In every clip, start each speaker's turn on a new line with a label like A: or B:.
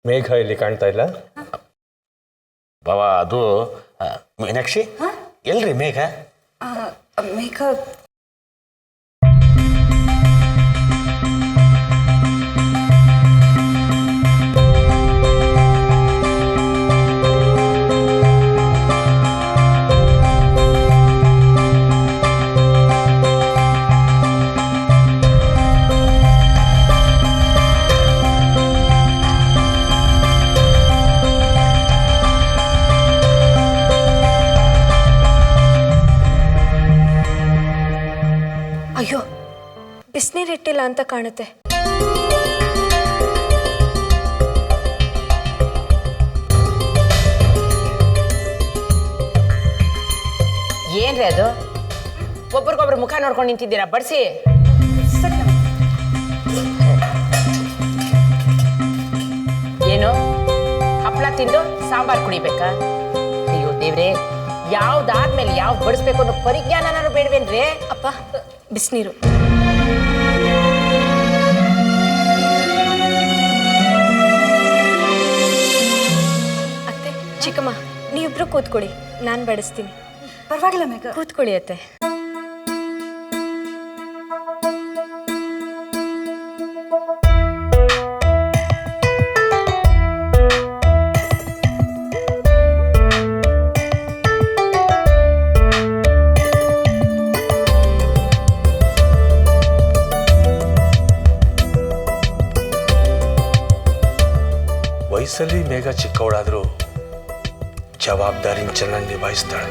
A: ಮೇಘ ಇಲ್ಲಿ ಕಾಣ್ತಾ ಇಲ್ಲ
B: ಬಾವ. ಅದು ಮೀನಾಕ್ಷಿ ಎಲ್ರಿ ಮೇಘ?
C: ಮೇಘ
D: ಅಯ್ಯೋ, ಬಿಸಿನೀರಿಟ್ಟಿಲ್ಲ ಅಂತ ಕಾಣುತ್ತೆ.
E: ಏನ್ರಿ ಅದು? ಒಬ್ರಿಗೊಬ್ರು ಮುಖ ನೋಡ್ಕೊಂಡು ನಿಂತಿದ್ದೀರಾ? ಬಡಿಸಿ. ಏನು ಹಪ್ಪಳ ತಿಂದು ಸಾಂಬಾರ್ ಕುಡಿಬೇಕಾ? ಅಯ್ಯೋ ದೇವ್ರೆ, ಯಾವ್ದಾದ್ಮೇಲೆ ಯಾವ್ದು ಬಡಿಸ್ಬೇಕು ಅನ್ನೋ ಪರಿಜ್ಞಾನನಾರು ಬೇಡವೇನ್ರಿ?
D: ಅಪ್ಪ, ಬಿಸಿನೀರು. ಅತ್ತೆ, ಚಿಕ್ಕಮ್ಮ, ನೀವಿಬ್ರು ಕೂತ್ಕೊಳ್ಳಿ, ನಾನು ಬಡಿಸ್ತೀನಿ.
C: ಪರವಾಗಿಲ್ಲ ಮೇಘ,
D: ಕೂತ್ಕೊಳ್ಳಿ ಅತ್ತೆ.
A: ವಯಸ್ಸಲ್ಲಿ ಮೇಘ ಚಿಕ್ಕವಳಾದರೂ ಜವಾಬ್ದಾರಿನ ಚೆನ್ನಾಗಿ ನಿಭಾಯಿಸ್ತಾಳೆ.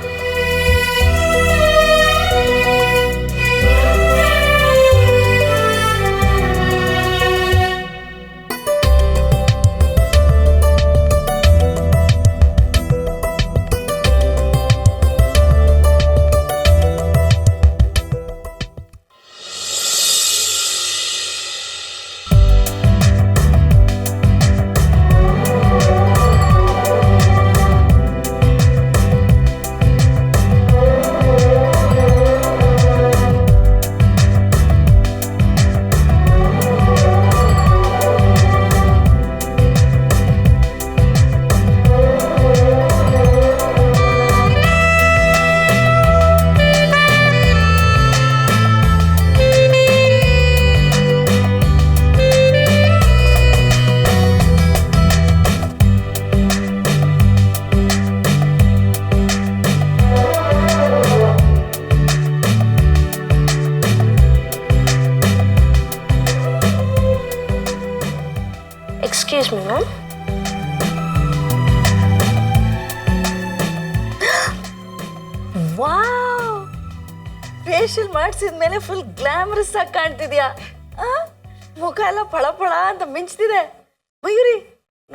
D: Excuse me, ma'am.
C: Wow, facial ಮಾಡಿಸಿದ್ಮೇಲೆ ಫುಲ್ ಗ್ಲಾಮರಸ್ ಆಗಿ ಕಾಣ್ತಿದ್ಯಾ. ಮುಖ ಎಲ್ಲ ಫಳ ಫಳ ಅಂತ ಮಿಂಚ್ತಿದೆ. ಮಯೂರಿ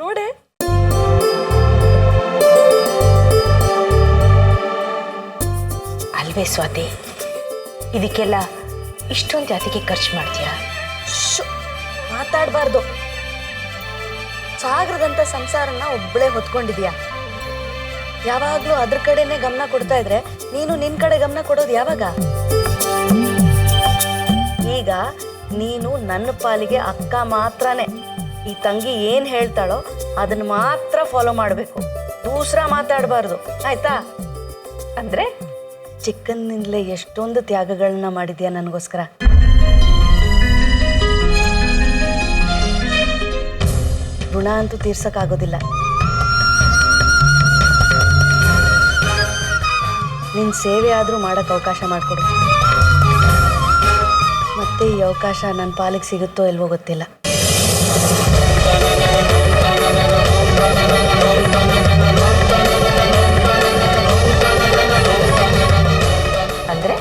C: ನೋಡೆ.
E: ಅಲ್ವೇ ಸ್ವಾತಿ, ಇದಕ್ಕೆಲ್ಲ ಇಷ್ಟೊಂದು ಜಾತಿಗೆ ಖರ್ಚು ಮಾಡ್ತೀಯಾ?
C: ಮಾತಾಡಬಾರ್ದು. ಸಾಗರದಂತ ಸಂಸಾರನ ಒಬ್ಬಳೇ ಹೊತ್ಕೊಂಡಿದ್ಯಾ. ಯಾವಾಗ್ಲೂ ಅದ್ರ ಕಡೆನೆ ಗಮನ ಕೊಡ್ತಾ ಇದ್ರೆ ನೀನು ನಿನ್ ಕಡೆ ಗಮನ ಕೊಡೋದು ಯಾವಾಗ? ಈಗ ನೀನು ನನ್ನ ಪಾಲಿಗೆ ಅಕ್ಕ ಮಾತ್ರನೇ. ಈ ತಂಗಿ ಏನ್ ಹೇಳ್ತಾಳೋ ಅದನ್ನ ಮಾತ್ರ ಫಾಲೋ ಮಾಡಬೇಕು, ದೂಸರ ಮಾತಾಡಬಾರ್ದು, ಆಯ್ತಾ? ಅಂದ್ರೆ ಚಿಕ್ಕಂದಿನಲ್ಲೇ ಎಷ್ಟೊಂದು ತ್ಯಾಗಗಳನ್ನ ಮಾಡಿದ್ಯಾ ನನಗೋಸ್ಕರ. ಋಣ ಅಂತೂ ತೀರ್ಸಕ್ಕಾಗೋದಿಲ್ಲ. ನಿನ್ನ ಸೇವೆ ಆದರೂ ಮಾಡೋಕ್ಕೆ ಅವಕಾಶ ಮಾಡಿಕೊಡು. ಮತ್ತೆ ಈ ಅವಕಾಶ ನನ್ನ ಪಾಲಿಗೆ ಸಿಗುತ್ತೋ ಇಲ್ವೋ ಗೊತ್ತಿಲ್ಲ.
E: ಅಂದ್ರೆ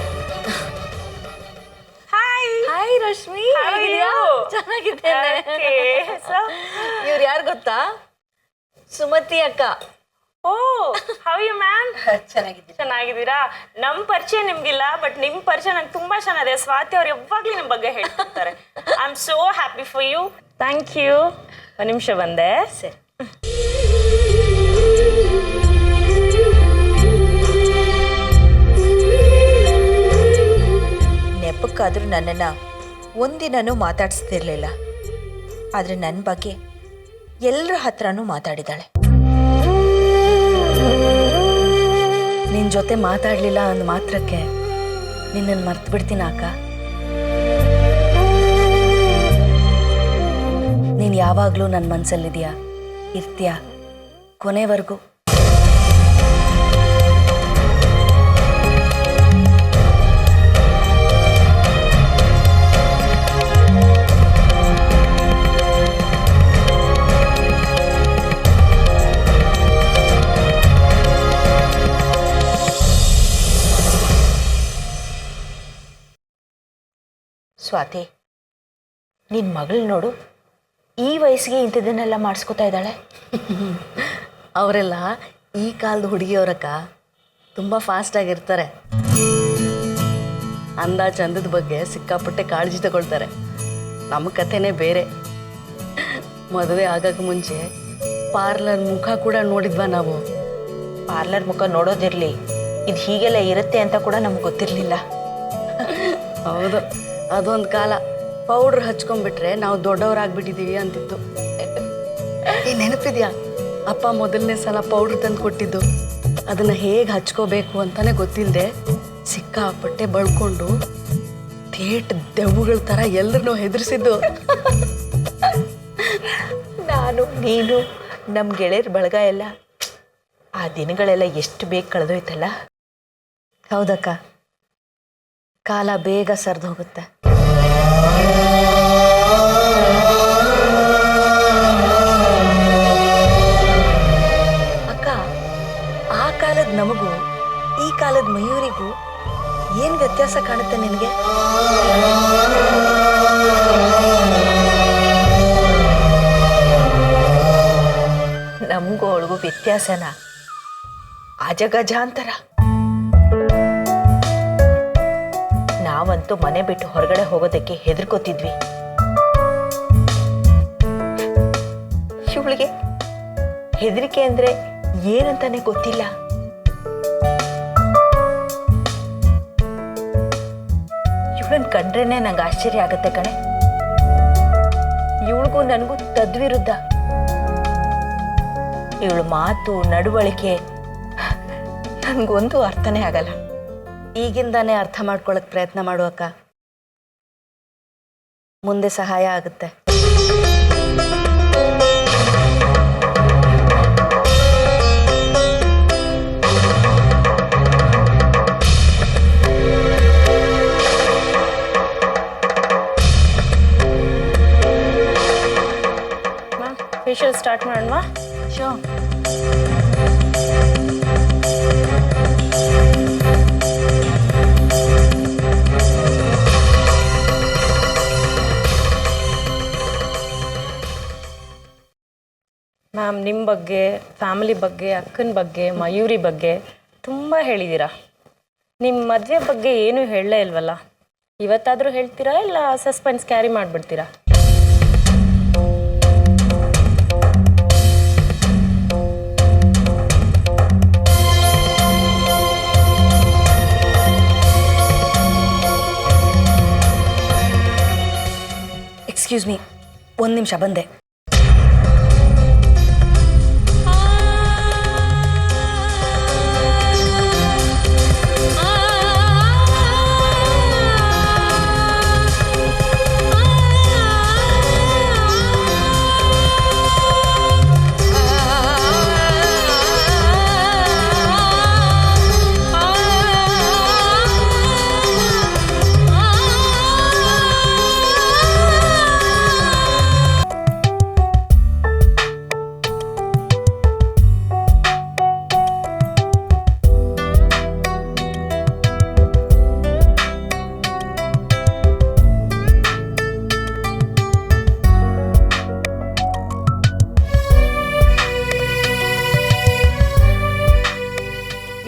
C: ಹಾಯ್ ರಶ್ಮಿ, ಚೆನ್ನಾಗಿದ್ದೇನೆ. ಇವ್ರು ಯಾರು ಗೊತ್ತಾ? ಸುಮತಿ ಅಕ್ಕ.
F: ಓ, ಹೌ ಯು ಮ್ಯಾಮ್?
E: ಚೆನ್ನಾಗಿದ್ದೀರಾ?
F: ನಮ್ ಪರಿಚಯ ನಿಮ್ಗಿಲ್ಲ, ಬಟ್ ನಿಮ್ ಪರಿಚಯ ನಂಗೆ ತುಂಬಾ ಚೆನ್ನಾಗಿದೆ. ಸ್ವಾತಿ ಅವ್ರು ಯಾವಾಗ್ಲೂ ನಿಮ್ ಬಗ್ಗೆ ಹೇಳ್ತಿರ್ತಾರೆ. I am so happy for you. Thank you. ಒಂದು ನಿಮಿಷ ಬಂದೆ.
C: ಸರಿ.
G: ನೆಪಕ್ಕಾದ್ರೂ ನನ್ನನ್ನು ಒಂದಿನೂ ಮಾತಾಡಿಸ್ತಿರ್ಲಿಲ್ಲ. ಆದರೆ ನನ್ನ ಬಗ್ಗೆ
E: ಎಲ್ಲರ ಹತ್ರನೂ ಮಾತಾಡಿದಾಳೆ.
C: ನಿನ್ನ ಜೊತೆ ಮಾತಾಡಲಿಲ್ಲ ಅಂದ ಮಾತ್ರಕ್ಕೆ ನಿನ್ನನ್ನು ಮರ್ತು ಬಿಡ್ತೀನ ಅಕ್ಕ. ನೀನು ಯಾವಾಗಲೂ ನನ್ನ ಮನಸ್ಸಲ್ಲಿದೆಯಾ, ಇರ್ತೀಯಾ ಕೊನೆವರೆಗೂ.
E: ಸ್ವಾತಿ, ನಿನ್ನ ಮಗಳು ನೋಡು, ಈ ವಯಸ್ಸಿಗೆ ಇಂಥದನ್ನೆಲ್ಲ ಮಾಡಿಸ್ಕೊತಾ ಇದ್ದಾಳೆ.
C: ಅವರೆಲ್ಲ ಈ ಕಾಲದ ಹುಡುಗಿಯವರಕ್ಕ ತುಂಬ ಫಾಸ್ಟಾಗಿರ್ತಾರೆ. ಅಂದ ಚಂದದ ಬಗ್ಗೆ ಸಿಕ್ಕಾಪಟ್ಟೆ ಕಾಳಜಿ ತಗೊಳ್ತಾರೆ. ನಮ್ಮ ಕಥೆನೇ ಬೇರೆ. ಮದುವೆ ಆಗಕ್ಕೆ ಮುಂಚೆ ಪಾರ್ಲರ್ ಮುಖ ಕೂಡ ನೋಡಿದ್ವಾ ನಾವು.
E: ಪಾರ್ಲರ್ ಮುಖ ನೋಡೋದಿರಲಿ, ಇದು ಹೀಗೆಲ್ಲ ಇರುತ್ತೆ ಅಂತ ಕೂಡ ನಮ್ಗೆ ಗೊತ್ತಿರಲಿಲ್ಲ.
C: ಹೌದು, ಅದೊಂದು ಕಾಲ. ಪೌಡ್ರ್ ಹಚ್ಕೊಂಡ್ಬಿಟ್ರೆ ನಾವು ದೊಡ್ಡವರಾಗ್ಬಿಟ್ಟಿದ್ದೀವಿ ಅಂತಿತ್ತು. ಈ ನೆನಪಿದ್ಯಾ, ಅಪ್ಪ ಮೊದಲನೇ ಸಲ ಪೌಡ್ರ್ ತಂದು ಕೊಟ್ಟಿದ್ದು. ಅದನ್ನು ಹೇಗೆ ಹಚ್ಕೋಬೇಕು ಅಂತಾನೆ ಗೊತ್ತಿಲ್ಲದೆ ಸಿಕ್ಕಾಪಟ್ಟೆ ಬಳ್ಕೊಂಡು ಥೇಟ್ ದೆವ್ವಗಳ ಥರ ಎಲ್ಲರನ್ನೂ ಹೆದರ್ಸಿದ್ದು.
E: ನಾನು, ನೀನು, ನಮ್ಮ ಗೆಳೆಯರ ಬಳಗ ಎಲ್ಲ ಆ ದಿನಗಳೆಲ್ಲ ಎಷ್ಟು ಬೇಗ ಕಳೆದೋಯ್ತಲ್ಲ.
C: ಹೌದಕ್ಕ, ಕಾಲ ಬೇಗ ಸರಿದು ಹೋಗುತ್ತೆ. ಅಕ್ಕ, ಆ ಕಾಲದ ನಮಗೂ ಈ ಕಾಲದ ಮಯೂರಿಗೂ ಏನು ವ್ಯತ್ಯಾಸ ಕಾಣುತ್ತೆ ನಿನಗೆ?
E: ನಮಗೂ ಅವಳಿಗೂ ವ್ಯತ್ಯಾಸನ ಅಜಗಜಾಂತರ. ನಾವಂತೂ ಮನೆ ಬಿಟ್ಟು ಹೊರಗಡೆ ಹೋಗೋದಕ್ಕೆ ಹೆದರ್ಕೋತಿದ್ವಿ. ಇವಳಿಗೆ ಹೆದರಿಕೆ ಅಂದ್ರೆ ಏನಂತಾನೆ ಗೊತ್ತಿಲ್ಲ. ಇವಳನ್ನ ಕಂಡ್ರೇನೆ ನಂಗೆ ಆಶ್ಚರ್ಯ ಆಗತ್ತೆ ಕಣೆ. ಇವಳಿಗೂ ನನಗೂ ತದ್ವಿರುದ್ಧ. ಇವಳು ಮಾತು, ನಡವಳಿಕೆ ನನಗೊಂದು ಅರ್ಥನೇ ಆಗಲ್ಲ.
C: ಈಗಿಂದಾನೇ ಅರ್ಥ ಮಾಡ್ಕೊಳ್ಳೋಕೆ ಪ್ರಯತ್ನ ಮಾಡುವಕ್ಕ, ಮುಂದೆ ಸಹಾಯ ಆಗುತ್ತೆ.
F: ಫೇಶಿಯಲ್ ಸ್ಟಾರ್ಟ್ ಮಾಡೋಣ.
C: ಶೋ
F: ಮ್ಯಾಮ್, ನಿಮ್ಮ ಬಗ್ಗೆ, ಫ್ಯಾಮಿಲಿ ಬಗ್ಗೆ, ಅಕ್ಕನ ಬಗ್ಗೆ, ಮಯೂರಿ ಬಗ್ಗೆ ತುಂಬ ಹೇಳಿದ್ದೀರಾ. ನಿಮ್ಮ ಮದುವೆ ಬಗ್ಗೆ ಏನೂ ಹೇಳಲೇ ಇಲ್ವಲ್ಲ. ಇವತ್ತಾದರೂ ಹೇಳ್ತೀರಾ ಇಲ್ಲ ಸಸ್ಪೆನ್ಸ್ ಕ್ಯಾರಿ ಮಾಡಿಬಿಡ್ತೀರಾ?
C: ಎಕ್ಸ್ಕ್ಯೂಸ್ ಮೀ, ಒಂದು ನಿಮಿಷ ಬಂದೆ.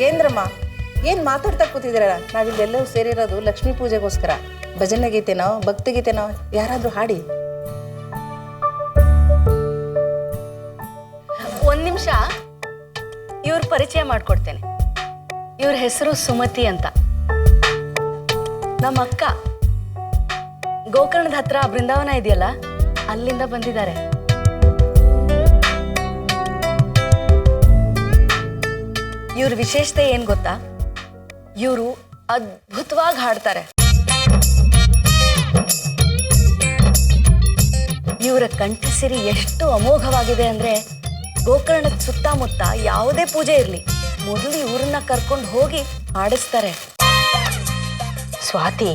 G: ಏನ್ರಮ್ಮ, ಏನು ಮಾತಾಡ್ತಾ ಕೂತಿದ್ದೀರಲ್ಲ? ನಾವಿಲ್ಲೆಲ್ಲರೂ ಸೇರಿರೋದು ಲಕ್ಷ್ಮೀ ಪೂಜೆಗೋಸ್ಕರ. ಭಜನೆ ಗೀತೆನೋ ಭಕ್ತಿ ಗೀತೆನೋ ಯಾರಾದರೂ ಹಾಡಿ.
C: ಒಂದು ನಿಮಿಷ, ಇವ್ರ ಪರಿಚಯ ಮಾಡಿಕೊಡ್ತೇನೆ. ಇವ್ರ ಹೆಸರು ಸುಮತಿ ಅಂತ, ನಮ್ಮ ಅಕ್ಕ. ಗೋಕರ್ಣದ ಹತ್ರ ಬೃಂದಾವನ ಇದೆಯಲ್ಲ, ಅಲ್ಲಿಂದ ಬಂದಿದ್ದಾರೆ. ಇವ್ರ ವಿಶೇಷತೆ ಏನು ಗೊತ್ತಾ, ಇವರು ಅದ್ಭುತವಾಗಿ ಹಾಡ್ತಾರೆ. ಇವರ ಕಂಠಸಿರಿ ಎಷ್ಟು ಅಮೋಘವಾಗಿದೆ ಅಂದರೆ ಗೋಕರ್ಣದ ಸುತ್ತಮುತ್ತ ಯಾವುದೇ ಪೂಜೆ ಇರಲಿ ಮೊದಲು ಇವ್ರನ್ನ ಕರ್ಕೊಂಡು ಹೋಗಿ ಹಾಡಿಸ್ತಾರೆ.
E: ಸ್ವಾತಿ,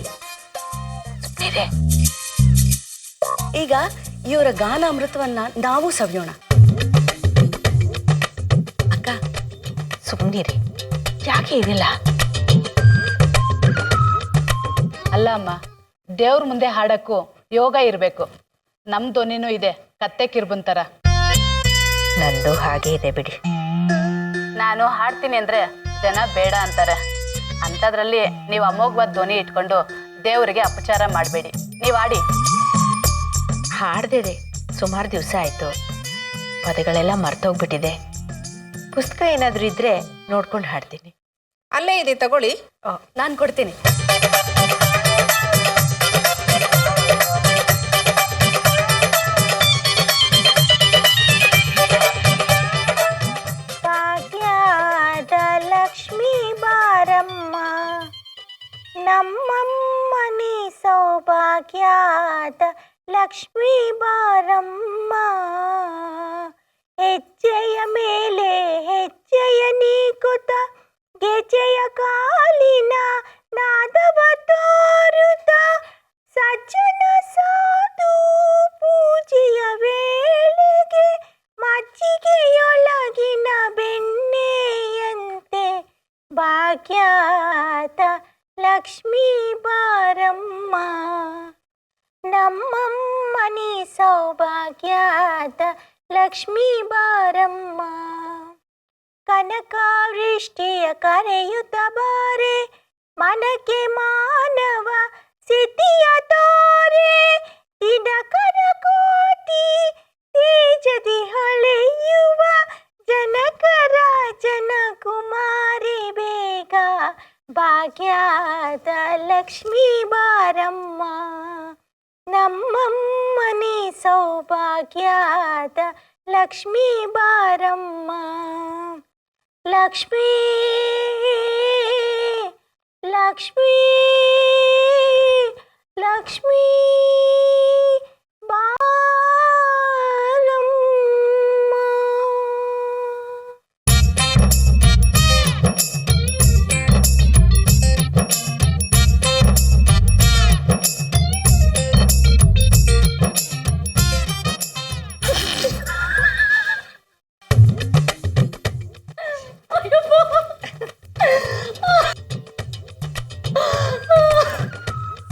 C: ಈಗ ಇವರ ಗಾನ ಅಮೃತವನ್ನ ನಾವು ಸವಿಯೋಣ. ಅಕ್ಕ
E: ಸುಮ್ಮನಿರಿ, ಯಾಕೆ ಇದಿಲ್ಲ?
H: ಅಲ್ಲ ಅಮ್ಮ, ದೇವ್ರ ಮುಂದೆ ಹಾಡಕ್ಕೂ ಯೋಗ ಇರಬೇಕು. ನಮ್ಮ ಧ್ವನಿನೂ ಇದೆ ಕತ್ತೆ ಕಿರ್ಬಂತರ.
E: ನಂದು ಹಾಗೆ ಇದೆ ಬಿಡಿ.
H: ನಾನು ಹಾಡ್ತೀನಿ ಅಂದರೆ ಜನ ಬೇಡ ಅಂತಾರೆ. ಅಂಥದ್ರಲ್ಲಿ ನೀವು ಅಮೋಘವಾದ ಧ್ವನಿ ಇಟ್ಕೊಂಡು ದೇವರಿಗೆ ಅಪಚಾರ ಮಾಡಬೇಡಿ. ನೀವು ಹಾಡಿ.
E: ಹಾಡ್ದಿದೆ ಸುಮಾರು ದಿವಸ ಆಯಿತು, ಪದಗಳೆಲ್ಲ ಮರ್ತೋಗ್ಬಿಟ್ಟಿದೆ. ಪುಸ್ತಕ ಏನಾದರೂ ಇದ್ರೆ ನೋಡ್ಕೊಂಡು ಹಾಡ್ತೀನಿ.
G: ಅಲ್ಲೇ ಇದೆ ತಗೊಳ್ಳಿ.
C: ನಾನು ಕೊಡ್ತೀನಿ.
I: ಭಾಗ್ಯದ ಲಕ್ಷ್ಮೀ ಬಾರಮ್ಮ, ನಮ್ಮಮ್ಮನಿ ಸೌಭಾಗ್ಯದ ಲಕ್ಷ್ಮೀ ಬಾರಮ್ಮ. ಹೆಜ್ಜೆಯ ಮೇಲೆ ಹೆಜ್ಜೆಯ ನೀಕುತ ಗೆಜೆಯ ಕಾಲಿನ ನಾದವ ತೋರುತ್ತ ಸಜ್ಜನ ಸಾಧು ಪೂಜೆಯ ವೇಳೆಗೆ ಮಜ್ಜಿಗೆಯೊಳಗಿನ ಬೆಣ್ಣೆಯಂತೆ ಭಾಗ್ಯದ ಲಕ್ಷ್ಮೀ ಬಾರಮ್ಮ, ನಮ್ಮಮ್ಮನಿ ಸೌಭಾಗ್ಯದ ಲಕ್ಷ್ಮೀ ಬಾರಮ್ಮ. ಕನಕವೃಷ್ಟಿಯ ಕರೆಯುತ್ತ ಬಾರೆ, ಮನಕ್ಕೆ ಮಾನವ ಸಿದ್ಧಿಯ ತೋರೆ. ದಿನಕರ ಕೋಟಿ ತೇಜದಿ ಹೊಳೆಯುವ ಜನಕರ ಜನಕುಮಾರಿ ಬೇಗ ಭಾಗ್ಯದ ಲಕ್ಷ್ಮೀ ಬಾರಮ್ಮ, ನಮ್ಮಮ್ಮನಿ ಸೌಭಾಗ್ಯದ ಲಕ್ಷ್ಮೀ ಬಾರಮ್ಮ. ಲಕ್ಷ್ಮೀ ಲಕ್ಷ್ಮೀ ಲಕ್ಷ್ಮೀ ಬಾರಮ್ಮ.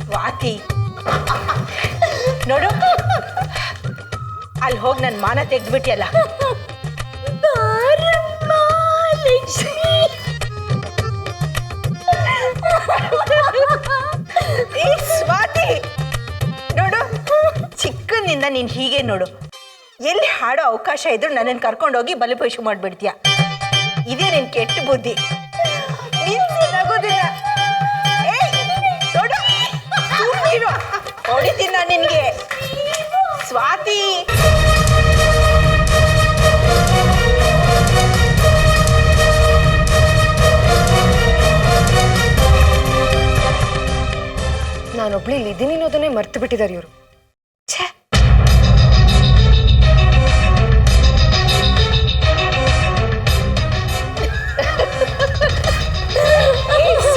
E: ಸ್ವಾತಿ, ನೋಡು, ಅಲ್ಲಿ ಹೋಗಿ ನನ್ನ ಮಾನ ತೆಗೆದ್ಬಿಟ್ಟಿಯಲ್ಲ. ಏ ಸ್ವಾತಿ, ನೋಡು, ಚಿಕ್ಕನಿಂದ ನೀನು ಹೀಗೆ ನೋಡು. ಎಲ್ಲಿ ಹಾಡೋ ಅವಕಾಶ ಇದ್ರು ನನ್ನನ್ನು ಕರ್ಕೊಂಡೋಗಿ ಬಲಿಪಶು ಮಾಡಿಬಿಡ್ತೀಯ. ಇದೇ ನಿನ್ ಕೆಟ್ಟ ಬುದ್ಧಿ. ನಗೋದಿಲ್ಲ. ನೋಡು, ಹೊಡಿತೀನಿ ನಾನು ನಿನಗೆ. ಸ್ವಾತಿ,
D: ನಾನೊಬ್ಳು ಇಲ್ಲಿ ಇದ್ದೀನಿ ಅನ್ನೋದನ್ನೇ ಮರ್ತು ಬಿಟ್ಟಿದ್ದಾರೆ ಇವರು.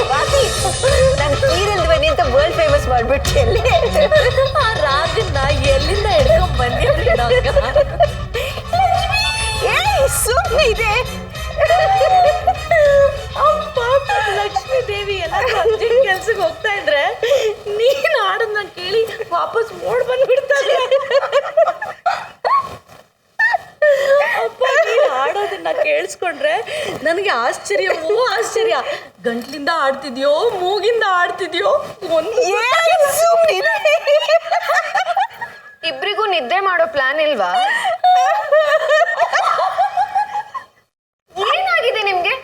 E: ಸ್ವಾತಿ, ನಾನು ತೀರಿಲ್ವೇ ನಿಂತ ವರ್ಲ್ಡ್ ಫೇಮಸ್ ಮಾಡ್ಬಿಟ್ಟು ಎಲ್ಲಿ
C: ಆ ರಾಜನ್ನ ಎಲ್ಲಿಂದ ಹಿಡ್ಕೊಂಡ್ ಬಂದಿದ್ರಿ?
E: ಸುಮ್ಮನೆ ಇದೆ.
C: ಲಕ್ಷ್ಮೀ ದೇವಿ ಎಲ್ಲ ಅರ್ಜೆಂಟ್ ಕೆಲ್ಸಕ್ಕೆ ಹೋಗ್ತಾ ಇದ್ರೆ ನೀನ್ ಹಾಡನ್ನ ಕೇಳಿ ವಾಪಸ್ ಓಡ್ ಬಂದ್ಬಿಡ್ತಾರೆ. ಅಪ್ಪ, ನೀನ್ ಹಾಡೋದನ್ನ ಕೇಳಿಸ್ಕೊಂಡ್ರೆ ನನಗೆ ಆಶ್ಚರ್ಯವೋ ಆಶ್ಚರ್ಯ. ಗಂಟ್ಲಿಂದ ಆಡ್ತಿದ್ಯೋ, ಮೂಗಿಂದ ಆಡ್ತಿದ್ಯೋ, ಒಂದು
D: ಇಬ್ರಿಗೂ ನಿದ್ದೆ ಮಾಡೋ ಪ್ಲಾನ್ ಇಲ್ವಾ? ಏನಾಗಿದೆ ನಿಮ್ಗೆ?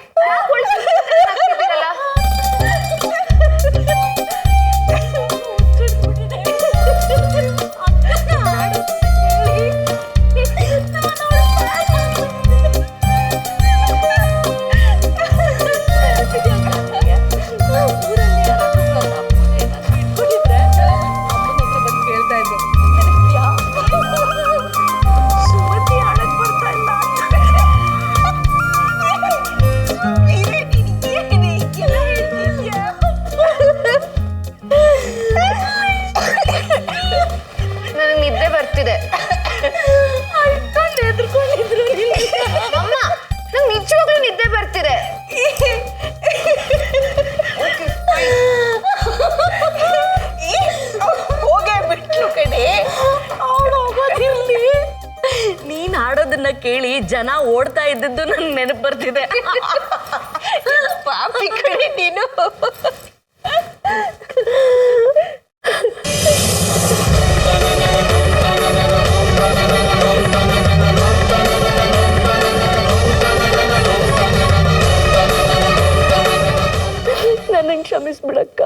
C: ಕೇಳಿ ಜನ ಓಡ್ತಾ ಇದ್ದದ್ದು ನನ್ಗೆ ನೆನಪು ಬರ್ತಿದೆ.
E: ಪಾಪಿ ಕಣೆ ನೀನು.
C: ನನಗೆ ಕ್ಷಮಿಸ್ಬಿಡಕ್ಕ.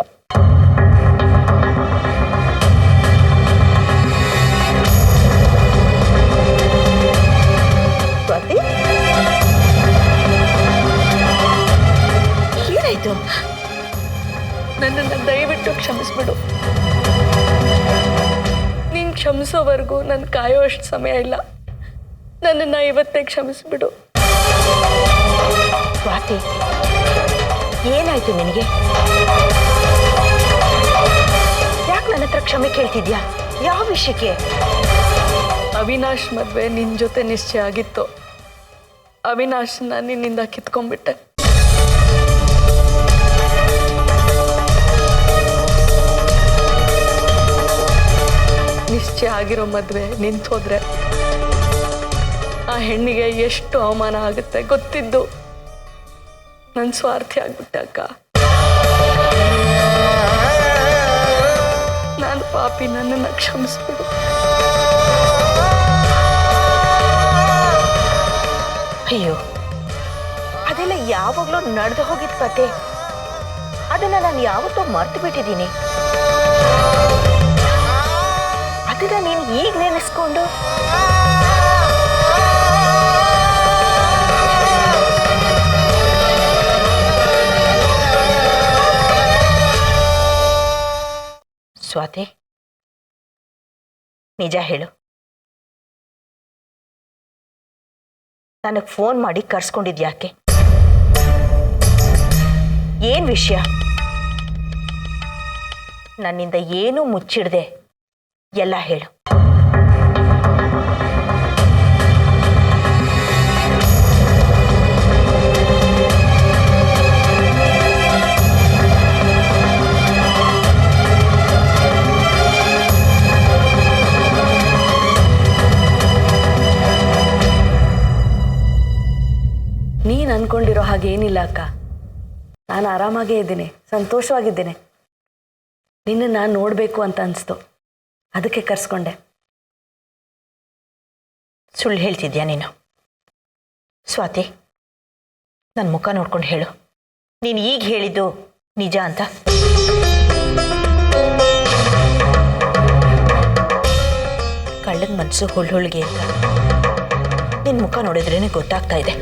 E: ಸ್ವಾತಿ, ಏನಾಯ್ತು?
C: ನನ್ನನ್ನು ದಯವಿಟ್ಟು ಕ್ಷಮಿಸ್ಬಿಡು. ನೀನು ಕ್ಷಮಿಸೋವರೆಗೂ ನಾನು ಕಾಯೋ ಅಷ್ಟು ಸಮಯ ಇಲ್ಲ. ನನ್ನನ್ನು ಇವತ್ತೇ ಕ್ಷಮಿಸ್ಬಿಡು.
E: ಸ್ವಾತಿ, ಏನಾಯ್ತು ನಿನಗೆ? ಯಾಕೆ ನನ್ನ ಹತ್ರ ಕ್ಷಮೆ ಕೇಳ್ತಿದ್ಯಾ? ಯಾವ ವಿಷಯಕ್ಕೆ?
C: ಅವಿನಾಶ್ ಮದುವೆ ನಿನ್ನ ಜೊತೆ ನಿಶ್ಚಯ ಆಗಿತ್ತು. ಅವಿನಾಶ್ನ ನಿನ್ನಿಂದ ಕಿತ್ಕೊಂಡ್ಬಿಟ್ಟೆ. ನಿಶ್ಚಯ ಆಗಿರೋ ಮದುವೆ ನಿಂತು ಹೋದ್ರೆ ಆ ಹೆಣ್ಣಿಗೆ ಎಷ್ಟು ಅವಮಾನ ಆಗುತ್ತೆ ಗೊತ್ತಿದ್ದು ನನ್ನ ಸ್ವಾರ್ಥಿ ಆಗ್ಬಿಟ್ಟೆ ಅಕ್ಕ. ನಾನು ಪಾಪಿ, ನನ್ನನ್ನು ಕ್ಷಮಿಸ್ಬಿಡು.
E: ಅಯ್ಯೋ, ಅದೆಲ್ಲ ಯಾವಾಗಲೂ ನಡೆದು ಹೋಗಿದ್ ಕತೆ. ಅದನ್ನ ನಾನು ಯಾವತ್ತೂ ಮರ್ತು ಬಿಟ್ಟಿದ್ದೀನಿ. ಅದನ್ನ ನೀನು ಈಗ ನೆನೆಸ್ಕೊಂಡು ಸ್ವಾತಿ, ನಿಜ ಹೇಳು. ನನಗೆ ಫೋನ್ ಮಾಡಿ ಕರ್ಸ್ಕೊಂಡಿದ್ಯಾಕೆ? ಏನ್ ವಿಷಯ? ನನ್ನಿಂದ ಏನೂ ಮುಚ್ಚಿಡ್ದೆ ಎಲ್ಲ ಹೇಳು.
C: ನೀನು ಅನ್ಕೊಂಡಿರೋ ಹಾಗೆ ಏನಿಲ್ಲ ಅಕ್ಕ. ನಾನು ಆರಾಮಾಗೇ ಇದ್ದೀನಿ, ಸಂತೋಷವಾಗಿದ್ದೇನೆ. ನಿನ್ನನ್ನು ನಾನು ನೋಡಬೇಕು ಅಂತ ಅನಿಸ್ತು, ಅದಕ್ಕೆ ಕರ್ಸ್ಕೊಂಡೆ.
E: ಸುಳ್ಳು ಹೇಳ್ತಿದ್ಯಾ ನೀನು? ಸ್ವಾತಿ, ನನ್ನ ಮುಖ ನೋಡ್ಕೊಂಡು ಹೇಳು, ನೀನು ಈಗ ಹೇಳಿದ್ದು ನಿಜ ಅಂತ. ಕಳ್ಳನ ಮನಸ್ಸು ಹುಳ್ಳುಳ್ಳಿಗೆ ಅಂತ ನಿನ್ನ ಮುಖ ನೋಡಿದ್ರೇನೆ ಗೊತ್ತಾಗ್ತಾ ಇದೆ.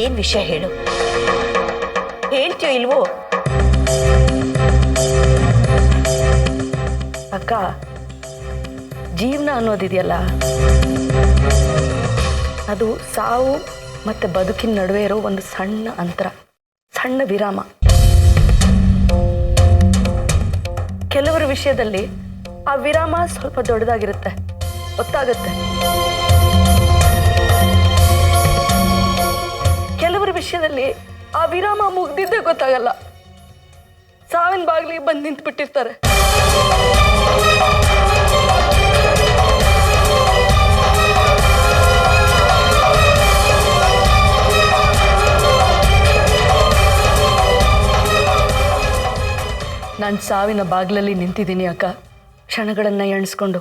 E: ಏನ್ ವಿಷಯ ಹೇಳು, ಹೇಳ್ತೀಯೋ ಇಲ್ವೋ?
C: ಅಕ್ಕ, ಜೀವನ ಅನ್ನೋದಿದೆಯಲ್ಲ, ಅದು ಸಾವು ಮತ್ತು ಬದುಕಿನ ನಡುವೆ ಇರೋ ಒಂದು ಸಣ್ಣ ಅಂತರ, ಸಣ್ಣ ವಿರಾಮ. ಕೆಲವರ ವಿಷಯದಲ್ಲಿ ಆ ವಿರಾಮ ಸ್ವಲ್ಪ ದೊಡ್ಡದಾಗಿರುತ್ತೆ, ಗೊತ್ತಾಗುತ್ತೆ. ಕೆಲವರ ವಿಷಯದಲ್ಲಿ ಆ ವಿರಾಮ ಮುಗ್ದಿದ್ದೇ ಗೊತ್ತಾಗಲ್ಲ, ಸಾವಿನ ಬಾಗಿಲಿಗೆ ಬಂದು ನಿಂತು ಬಿಟ್ಟಿರ್ತಾರೆ. ನಾನು ಸಾವಿನ ಬಾಗಿಲಲ್ಲಿ ನಿಂತಿದ್ದೀನಿ ಅಕ್ಕ, ಕ್ಷಣಗಳನ್ನು ಎಣಿಸ್ಕೊಂಡು.